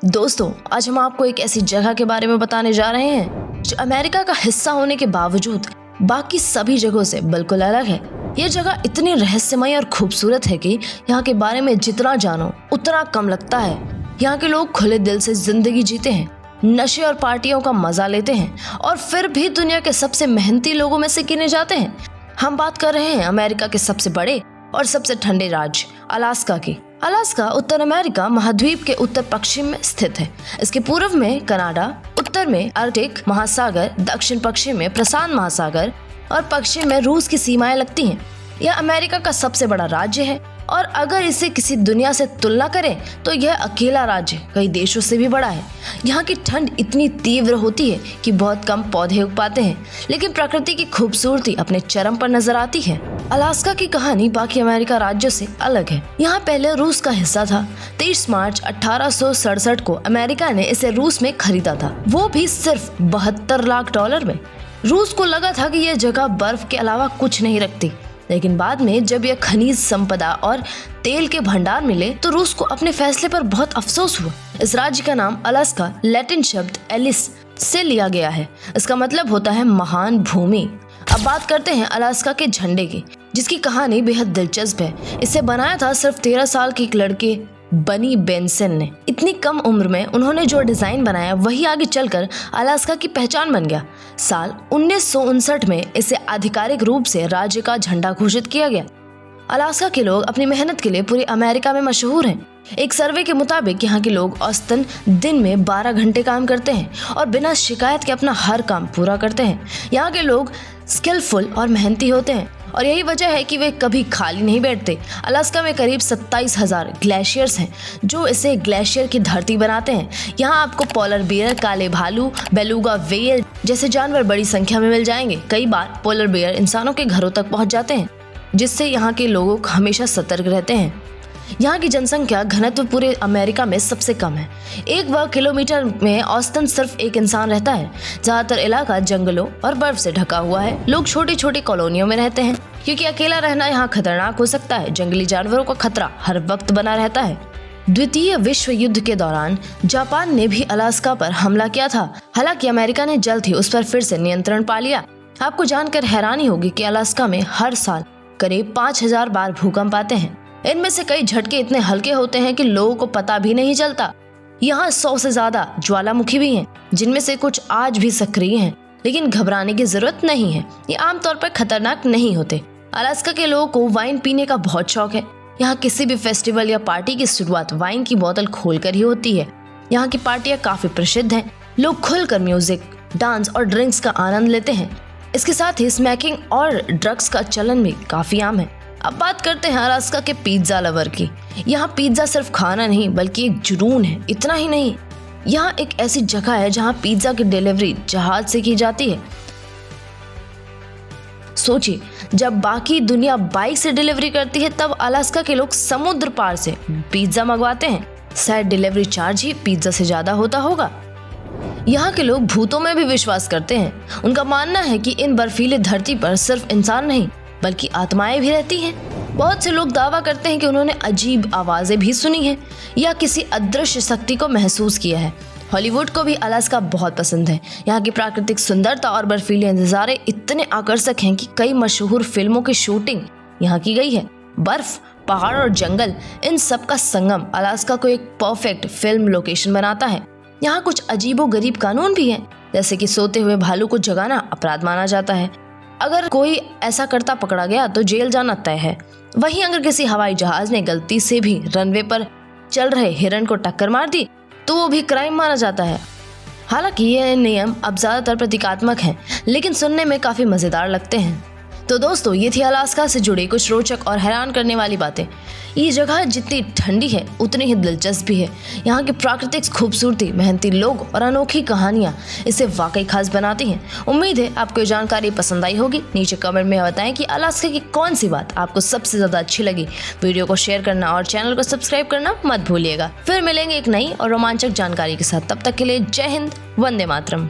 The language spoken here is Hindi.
दोस्तों, आज हम आपको एक ऐसी जगह के बारे में बताने जा रहे हैं जो अमेरिका का हिस्सा होने के बावजूद बाकी सभी जगहों से बिल्कुल अलग है। ये जगह इतनी रहस्यमय और खूबसूरत है कि यहाँ के बारे में जितना जानो उतना कम लगता है। यहाँ के लोग खुले दिल से जिंदगी जीते हैं, नशे और पार्टियों का मजा लेते हैं और फिर भी दुनिया के सबसे मेहनती लोगों में से गिने जाते हैं। हम बात कर रहे हैं अमेरिका के सबसे बड़े और सबसे ठंडे राज्य अलास्का की। अलास्का उत्तर अमेरिका महाद्वीप के उत्तर पश्चिम में स्थित है। इसके पूर्व में कनाडा, उत्तर में आर्कटिक महासागर, दक्षिण पश्चिम में प्रशांत महासागर और पश्चिम में रूस की सीमाएं लगती हैं। यह अमेरिका का सबसे बड़ा राज्य है और अगर इसे किसी दुनिया से तुलना करें तो यह अकेला राज्य कई देशों से भी बड़ा है। यहाँ की ठंड इतनी तीव्र होती है कि बहुत कम पौधे उग पाते हैं, लेकिन प्रकृति की खूबसूरती अपने चरम पर नजर आती है। अलास्का की कहानी बाकी अमेरिका राज्यों से अलग है। यहाँ पहले रूस का हिस्सा था। 23 मार्च 1867 को अमेरिका ने इसे रूस में खरीदा था, वो भी सिर्फ $72 लाख में। रूस को लगा था कि यह जगह बर्फ के अलावा कुछ नहीं रखती, लेकिन बाद में जब यह खनिज संपदा और तेल के भंडार मिले तो रूस को अपने फैसले पर बहुत अफसोस हुआ। इस राज्य का नाम अलास्का लैटिन शब्द एलिस से लिया गया है। इसका मतलब होता है महान भूमि। अब बात करते हैं अलास्का के झंडे की, जिसकी कहानी बेहद दिलचस्प है। इसे बनाया था सिर्फ 13 साल के एक लड़के बनी बेंसन ने। इतनी कम उम्र में उन्होंने जो डिजाइन बनाया वही आगे चलकर अलास्का की पहचान बन गया। साल 1959 में इसे आधिकारिक रूप से राज्य का झंडा घोषित किया गया। अलास्का के लोग अपनी मेहनत के लिए पूरी अमेरिका में मशहूर हैं। एक सर्वे के मुताबिक यहाँ के लोग औसतन दिन में 12 घंटे काम करते हैं और बिना शिकायत के अपना हर काम पूरा करते हैं। यहाँ के लोग स्किलफुल और मेहनती होते हैं और यही वजह है कि वे कभी खाली नहीं बैठते। अलास्का में करीब 27,000 ग्लेशियर्स हैं जो इसे ग्लेशियर की धरती बनाते हैं। यहाँ आपको पोलर बियर, काले भालू, बेलुगा व्हेल जैसे जानवर बड़ी संख्या में मिल जाएंगे। कई बार पोलर बियर इंसानों के घरों तक पहुँच जाते हैं, जिससे यहाँ के लोग हमेशा सतर्क रहते हैं। यहाँ की जनसंख्या घनत्व पूरे अमेरिका में सबसे कम है। 1 वर्ग किलोमीटर में औसतन सिर्फ एक इंसान रहता है। ज्यादातर इलाका जंगलों और बर्फ से ढका हुआ है। लोग छोटी छोटी कॉलोनियों में रहते हैं क्योंकि अकेला रहना यहाँ खतरनाक हो सकता है। जंगली जानवरों का खतरा हर वक्त बना रहता है। द्वितीय विश्व युद्ध के दौरान जापान ने भी अलास्का पर हमला किया था। हालांकि अमेरिका ने जल्द ही उस पर फिर से नियंत्रण पा लिया। आपको जानकर हैरानी होगी कि अलास्का में हर साल करीब 5000 बार भूकंप आते हैं। इनमें से कई झटके इतने हल्के होते हैं कि लोगों को पता भी नहीं चलता। यहाँ 100 से ज्यादा ज्वालामुखी भी हैं, जिनमें से कुछ आज भी सक्रिय हैं, लेकिन घबराने की जरूरत नहीं है। ये आमतौर पर खतरनाक नहीं होते। अलास्का के लोगों को वाइन पीने का बहुत शौक है। यहाँ किसी भी फेस्टिवल या पार्टी की शुरुआत वाइन की बोतल खोलकर ही होती है। यहाँ की पार्टियां काफी प्रसिद्ध हैं। लोग खुलकर म्यूजिक, डांस और ड्रिंक्स का आनंद लेते हैं। इसके साथ ही स्मैकिंग और ड्रग्स का चलन भी काफी आम है। अब बात करते हैं अलास्का के पिज्जा लवर की। यहाँ पिज्जा सिर्फ खाना नहीं बल्कि एक जुनून है। इतना ही नहीं, यहाँ एक ऐसी जगह है जहाँ पिज्जा की डिलीवरी जहाज से की जाती है। सोचिए, जब बाकी दुनिया बाइक से डिलीवरी करती है तब अलास्का के लोग समुद्र पार से पिज्जा मंगवाते हैं। शायद डिलीवरी चार्ज ही पिज्जा से ज्यादा होता होगा। यहाँ के लोग भूतों में भी विश्वास करते हैं। उनका मानना है कि इन बर्फीली धरती पर सिर्फ इंसान नहीं बल्कि आत्माएं भी रहती हैं। बहुत से लोग दावा करते हैं कि उन्होंने अजीब आवाजें भी सुनी हैं या किसी अदृश्य शक्ति को महसूस किया है। हॉलीवुड को भी अलास्का बहुत पसंद है। यहाँ की प्राकृतिक सुंदरता और बर्फीले नज़ारे इतने आकर्षक हैं कि कई मशहूर फिल्मों की शूटिंग यहाँ की गई है। बर्फ, पहाड़ और जंगल, इन सब का संगम अलास्का को एक परफेक्ट फिल्म लोकेशन बनाता है। यहाँ कुछ अजीबोगरीब कानून भी हैं, जैसे कि सोते हुए भालू को जगाना अपराध माना जाता है। अगर कोई ऐसा करता पकड़ा गया तो जेल जाना तय है। वहीं अगर किसी हवाई जहाज ने गलती से भी रनवे पर चल रहे हिरन को टक्कर मार दी तो वो भी क्राइम माना जाता है। हालांकि ये नियम अब ज्यादातर प्रतीकात्मक हैं, लेकिन सुनने में काफी मजेदार लगते हैं। तो दोस्तों, ये थी अलास्का से जुड़ी कुछ रोचक और हैरान करने वाली बातें। ये जगह जितनी ठंडी है उतनी ही दिलचस्प भी है। यहाँ की प्राकृतिक खूबसूरती, मेहनती लोग और अनोखी कहानियाँ इसे वाकई खास बनाती हैं। उम्मीद है आपको ये जानकारी पसंद आई होगी। नीचे कमेंट में बताएं कि अलास्का की कौन सी बात आपको सबसे ज्यादा अच्छी लगी। वीडियो को शेयर करना और चैनल को सब्सक्राइब करना मत भूलिएगा। फिर मिलेंगे एक नई और रोमांचक जानकारी के साथ। तब तक के लिए जय हिंद, वंदे मातरम।